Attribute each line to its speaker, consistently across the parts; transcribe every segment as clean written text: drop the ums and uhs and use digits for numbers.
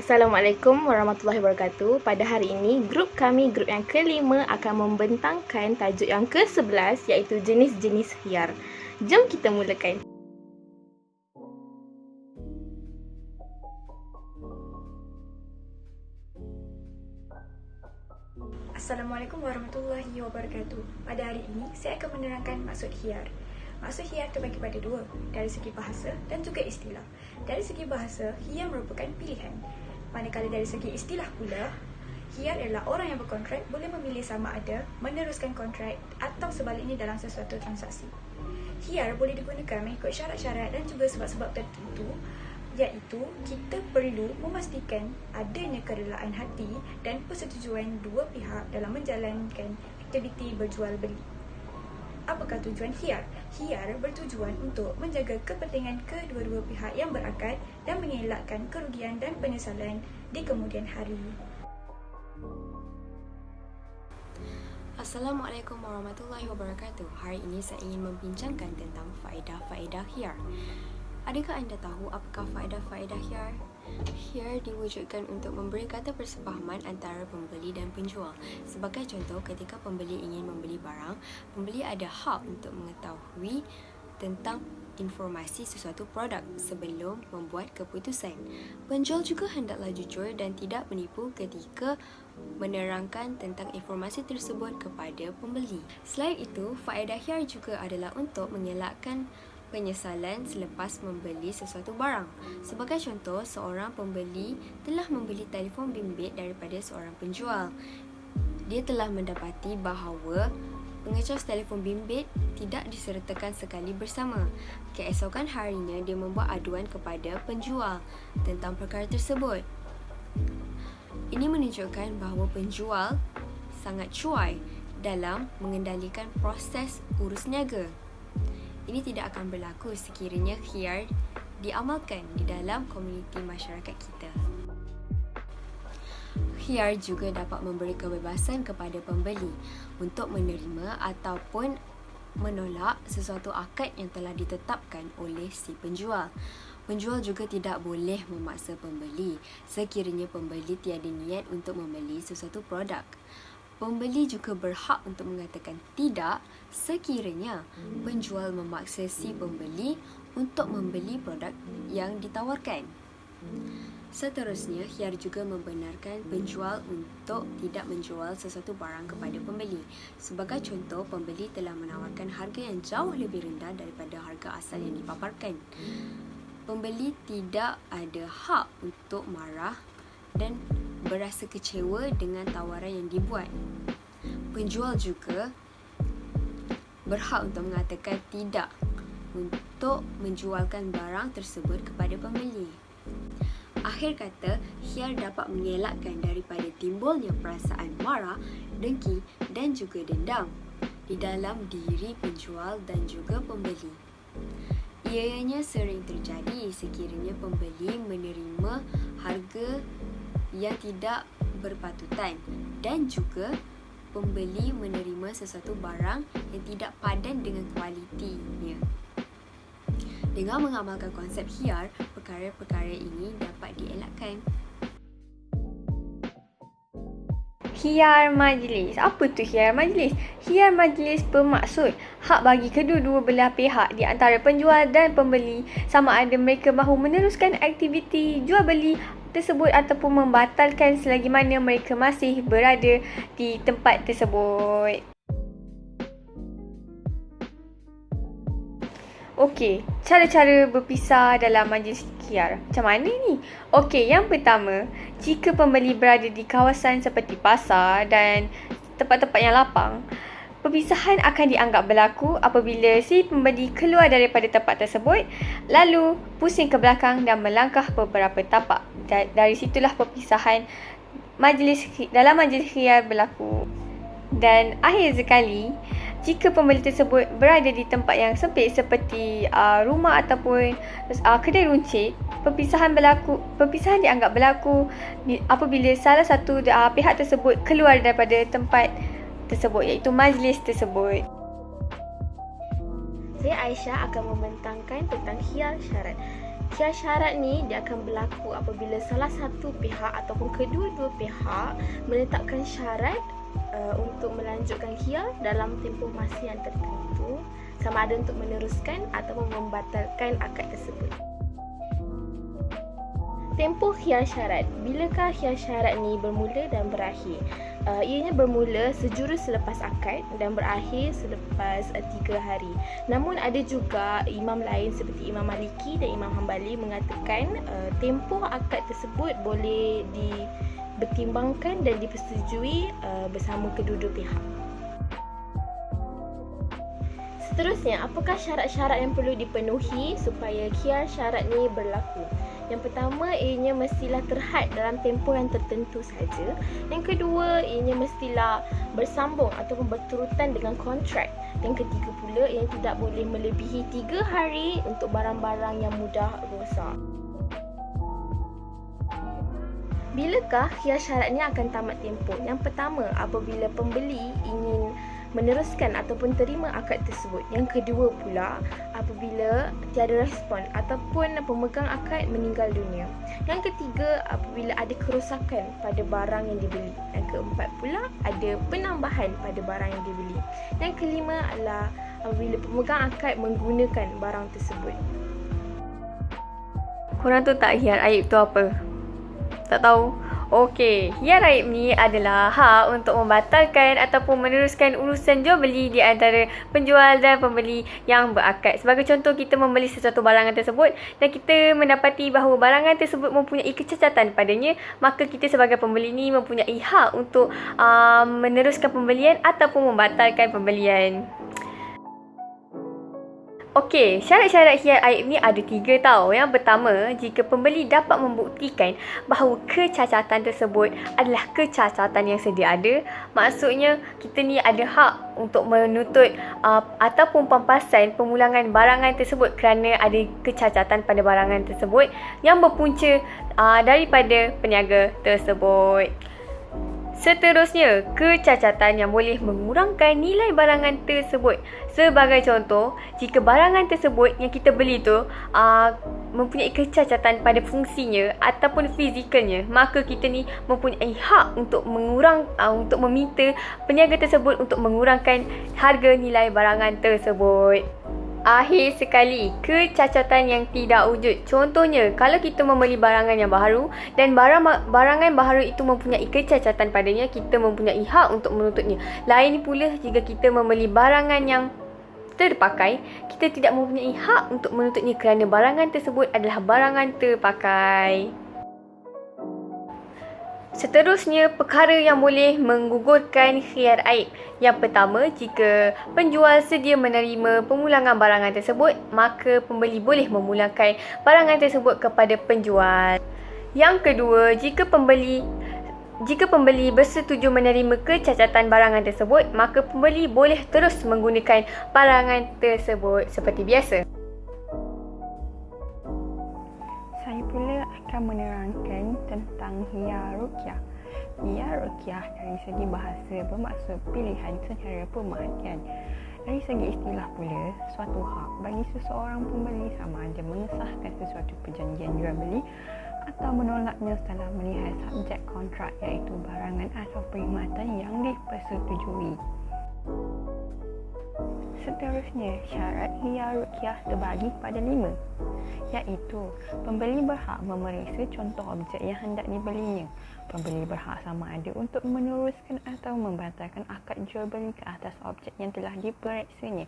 Speaker 1: Assalamualaikum warahmatullahi wabarakatuh. Pada hari ini, grup yang kelima akan membentangkan tajuk yang ke-11 iaitu jenis-jenis khiyar. Jom kita mulakan.
Speaker 2: Assalamualaikum warahmatullahi wabarakatuh. Pada hari ini, saya akan menerangkan maksud khiyar. Maksud khiyar terbagi pada dua, dari segi bahasa dan juga istilah. Dari segi bahasa, khiyar merupakan pilihan. Manakala dari segi istilah pula, khiyar adalah orang yang berkontrak boleh memilih sama ada meneruskan kontrak atau sebaliknya dalam sesuatu transaksi. Khiyar boleh digunakan mengikut syarat-syarat dan juga sebab-sebab tertentu, iaitu kita perlu memastikan adanya kerelaan hati dan persetujuan dua pihak dalam menjalankan aktiviti berjual beli. Apakah tujuan khiyar? Khiyar bertujuan untuk menjaga kepentingan kedua-dua pihak yang berakad dan mengelakkan kerugian dan penyesalan di kemudian hari.
Speaker 3: Assalamualaikum warahmatullahi wabarakatuh. Hari ini saya ingin membincangkan tentang faedah-faedah khiyar. Adakah anda tahu apakah faedah-faedah khiyar? Khiyar diwujudkan untuk memberi kata persefahaman antara pembeli dan penjual. Sebagai contoh, ketika pembeli ingin membeli barang, pembeli ada hak untuk mengetahui tentang informasi sesuatu produk sebelum membuat keputusan. Penjual juga hendaklah jujur dan tidak menipu ketika menerangkan tentang informasi tersebut kepada pembeli. Selain itu, faedah khiyar juga adalah untuk mengelakkan penyesalan selepas membeli sesuatu barang. Sebagai contoh, seorang pembeli telah membeli telefon bimbit daripada seorang penjual. Dia telah mendapati bahawa pengecas telefon bimbit tidak disertakan sekali bersama. Keesokan harinya, dia membuat aduan kepada penjual tentang perkara tersebut. Ini menunjukkan bahawa penjual sangat cuai dalam mengendalikan proses urus niaga. Ini tidak akan berlaku sekiranya khiyar diamalkan di dalam komuniti masyarakat kita. Khiyar juga dapat memberi kebebasan kepada pembeli untuk menerima ataupun menolak sesuatu akad yang telah ditetapkan oleh si penjual. Penjual juga tidak boleh memaksa pembeli sekiranya pembeli tiada niat untuk membeli sesuatu produk. Pembeli juga berhak untuk mengatakan tidak sekiranya penjual memaksa si pembeli untuk membeli produk yang ditawarkan. Seterusnya, khiyar juga membenarkan penjual untuk tidak menjual sesuatu barang kepada pembeli. Sebagai contoh, pembeli telah menawarkan harga yang jauh lebih rendah daripada harga asal yang dipaparkan. Pembeli tidak ada hak untuk marah dan berasa kecewa dengan tawaran yang dibuat. Penjual juga berhak untuk mengatakan tidak untuk menjualkan barang tersebut kepada pembeli. Akhir kata, khiyar dapat mengelakkan daripada timbulnya perasaan marah, dengki dan juga dendam di dalam diri penjual dan juga pembeli. Ianya sering terjadi sekiranya pembeli menerima harga yang tidak berpatutan dan juga pembeli menerima sesuatu barang yang tidak padan dengan kualitinya. Dengan mengamalkan konsep khiyar, perkara-perkara ini dapat dielakkan.
Speaker 1: Khiyar majlis. Apa tu khiyar majlis? Khiyar majlis bermaksud hak bagi kedua-dua belah pihak di antara penjual dan pembeli sama ada mereka mahu meneruskan aktiviti jual beli tersebut ataupun membatalkan selagi mana mereka masih berada di tempat tersebut. Okey, cara-cara berpisah dalam majlis khiyar. Macam mana ni? Okey, yang pertama, jika pembeli berada di kawasan seperti pasar dan tempat-tempat yang lapang, perpisahan akan dianggap berlaku apabila si pembeli keluar daripada tempat tersebut, lalu pusing ke belakang dan melangkah beberapa tapak. Dari situlah perpisahan dalam majlis khiyar berlaku. Dan akhir sekali, jika pembeli tersebut berada di tempat yang sempit seperti rumah ataupun kedai runcit, perpisahan dianggap berlaku apabila salah satu pihak tersebut keluar daripada tempat tersebut, iaitu majlis tersebut. Saya Aisyah akan membentangkan tentang khiyar syarat.
Speaker 4: Khiyar syarat ni dia akan berlaku apabila salah satu pihak ataupun kedua-dua pihak menetapkan syarat untuk melanjutkan khiyar dalam tempoh masa yang tertentu, sama ada untuk meneruskan ataupun membatalkan akad tersebut. Tempoh khiyar syarat. Bilakah khiyar syarat ni bermula dan berakhir? Ianya bermula sejurus selepas akad dan berakhir selepas 3 hari. Namun ada juga imam lain seperti Imam Maliki dan Imam Hambali mengatakan tempoh akad tersebut boleh dipertimbangkan dan dipersetujui bersama kedua-dua pihak. Seterusnya, apakah syarat-syarat yang perlu dipenuhi supaya khiyar syarat ni berlaku? Yang pertama, ianya mestilah terhad dalam tempoh yang tertentu saja. Yang kedua, ianya mestilah bersambung ataupun berterutan dengan kontrak. Yang ketiga pula, ianya tidak boleh melebihi 3 hari untuk barang-barang yang mudah rosak. Bilakah khiyar syarat ni akan tamat tempoh? Yang pertama, apabila pembeli ingin meneruskan ataupun terima akad tersebut. Yang kedua pula, apabila tiada respon ataupun pemegang akad meninggal dunia. Yang ketiga, apabila ada kerosakan pada barang yang dibeli. Yang keempat pula, ada penambahan pada barang yang dibeli. Yang kelima adalah apabila pemegang akad menggunakan barang tersebut.
Speaker 1: Korang tahu tak khiyar aib tu apa? Tak tahu? Okey, khiyar aib ni adalah hak untuk membatalkan ataupun meneruskan urusan jual beli di antara penjual dan pembeli yang berakad. Sebagai contoh, kita membeli sesuatu barangan tersebut dan kita mendapati bahawa barangan tersebut mempunyai kecacatan padanya, maka kita sebagai pembeli ni mempunyai hak untuk meneruskan pembelian ataupun membatalkan pembelian. Okey, syarat-syarat khiyar aib ni ada 3 tau. Yang pertama, jika pembeli dapat membuktikan bahawa kecacatan tersebut adalah kecacatan yang sedia ada, maksudnya kita ni ada hak untuk menuntut ataupun pampasan pemulangan barangan tersebut kerana ada kecacatan pada barangan tersebut yang berpunca daripada peniaga tersebut. Seterusnya, kecacatan yang boleh mengurangkan nilai barangan tersebut. Sebagai contoh, jika barangan tersebut yang kita beli tu mempunyai kecacatan pada fungsinya ataupun fizikalnya, maka kita ni mempunyai hak untuk untuk meminta peniaga tersebut untuk mengurangkan harga nilai barangan tersebut. Akhir sekali, kecacatan yang tidak wujud. Contohnya, kalau kita membeli barangan yang baharu dan barangan baharu itu mempunyai kecacatan padanya, kita mempunyai hak untuk menuntutnya. Lain pula jika kita membeli barangan yang terpakai, kita tidak mempunyai hak untuk menuntutnya kerana barangan tersebut adalah barangan terpakai. Seterusnya, perkara yang boleh menggugurkan khiyar aib. Yang pertama, jika penjual sedia menerima pemulangan barangan tersebut, maka pembeli boleh memulangkan barangan tersebut kepada penjual. Yang kedua, jika pembeli bersetuju menerima kecacatan barangan tersebut, maka pembeli boleh terus menggunakan barangan tersebut seperti biasa.
Speaker 5: Saya pula akan menerangkan tentang khiyar ruqyah. Khiyar ruqyah dari segi bahasa bermaksud pilihan secara pemerhatian. Dari segi istilah pula, suatu hak bagi seseorang pembeli sama ada mengesahkan sesuatu perjanjian jual beli atau menolaknya setelah melihat subjek kontrak iaitu barangan atau perkhidmatan yang dipersetujui. Seterusnya, syarat khiyar ruqyah terbagi pada 5, iaitu pembeli berhak memeriksa contoh objek yang hendak dibelinya. Pembeli berhak sama ada untuk meneruskan atau membatalkan akad jual beli ke atas objek yang telah diperiksanya.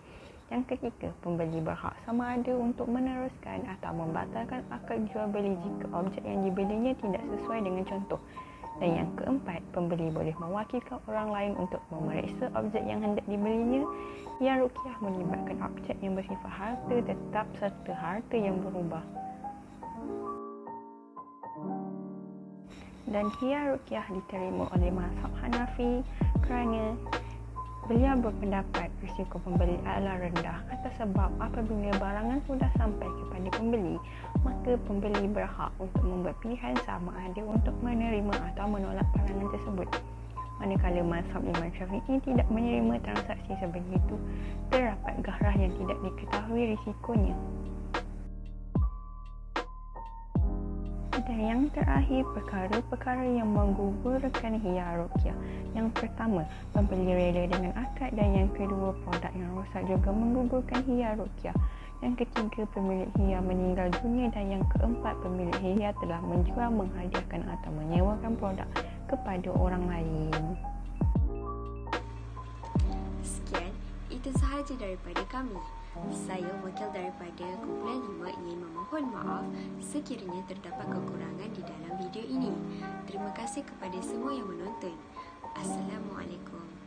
Speaker 5: Yang ketiga, pembeli berhak sama ada untuk meneruskan atau membatalkan akad jual beli jika objek yang dibelinya tidak sesuai dengan contoh. Dan yang keempat, pembeli boleh mewakilkan orang lain untuk memeriksa objek yang hendak dibelinya. Khiyar ruqyah melibatkan objek yang bersifat harta tetap serta harta yang berubah. Dan khiyar ruqyah diterima oleh mazhab Hanafi kerana beliau berpendapat risiko pembeli adalah rendah atas sebab apabila barangan sudah sampai kepada pembeli, maka pembeli berhak untuk membuat pilihan sama ada untuk menerima atau menolak barangan tersebut. Manakala mazhab Imam Syafi'i tidak menerima transaksi sebegitu, terdapat garah yang tidak diketahui risikonya. Dan yang terakhir, perkara-perkara yang menggugurkan Hia Ruqyah. Yang pertama, pembeli rela dengan akad, dan yang kedua, produk yang rosak juga menggugurkan Hia Ruqyah. Yang ketiga, pemilik Hia meninggal dunia, dan yang keempat, pemilik Hia telah menjual, menghadiahkan atau menyewakan produk kepada orang lain.
Speaker 3: Sekian, itu sahaja daripada kami. Saya, wakil daripada kumpulan 5, ingin memohon maaf sekiranya terdapat kekurangan di dalam video ini. Terima kasih kepada semua yang menonton. Assalamualaikum.